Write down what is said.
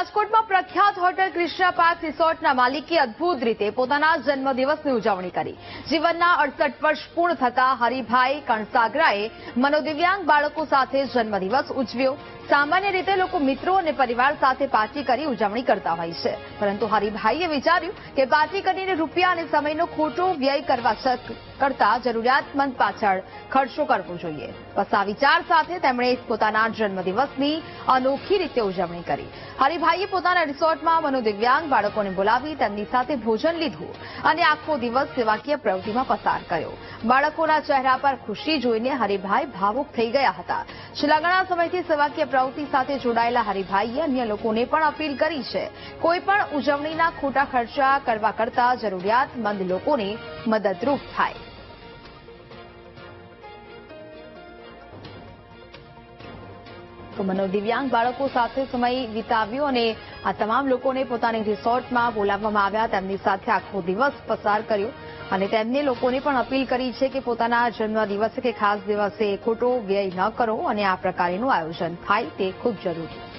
રાજકોટમાં પ્રખ્યાત hotel Krishna park રિસોર્ટના માલિકે અદભુત રીતે પોતાના જન્મદિવસની ઉજવણી કરી. જીવનના 68 વર્ષ પૂર્ણ થતા હરિભાઈ કણસાગરાએ મનોદિવ્યાંગ બાળકો સાથે જન્મદિવસ ઉજવ્યો. સામાન્ય રીતે લોકો મિત્રો અને પરિવાર સાથે પાર્ટી કરી ઉજવણી કરતા હોય છે, પરંતુ હરિભાઈએ વિચાર્યું કે પાર્ટી કરીને રૂપિયા અને સમયનો ખોટો વ્યય કરતા જરૂરિયાતમંદ પાછળ ખર્ચો કરવો જોઈએ. બસ આ વિચાર સાથે તેમણે પોતાના જન્મદિવસની અનોખી રીતે ઉજવણી કરી. હરિભાઈએ પોતાના રિસોર્ટમાં મનોદિવ્યાંગ બાળકોને બોલાવી તેમની સાથે ભોજન લીધું અને આખો દિવસ સેવાકીય પ્રવૃત્તિમાં પસાર કર્યો. બાળકોના ચહેરા પર ખુશી જોઈને હરિભાઈ ભાવુક થઈ ગયા હતા. છેલ્લા ઘણા સમયથી સેવાકીય પ્રવૃત્તિ સાથે જોડાયેલા હરિભાઈએ અન્ય લોકોને પણ અપીલ કરી છે, કોઈ પણ ઉજવણીના ખોટા ખર્ચા કરવા કરતા જરૂરિયાતમંદ લોકોને મદદરૂપ થાય. તો મનોદિવ્યાંગ બાળકો સાથે સમય વિતાવ્યો અને આ તમામ લોકોને પોતાની રિસોર્ટમાં બોલાવવામાં આવ્યા, તેમની સાથે આખો દિવસ પસાર કર્યો અને તેમને લોકોને પણ અપીલ કરી છે કે પોતાના જન્મદિવસે કે ખાસ દિવસે ખોટો વ્યય ન કરો અને આ પ્રકારનું આયોજન થાય તે ખૂબ જરૂરી છે.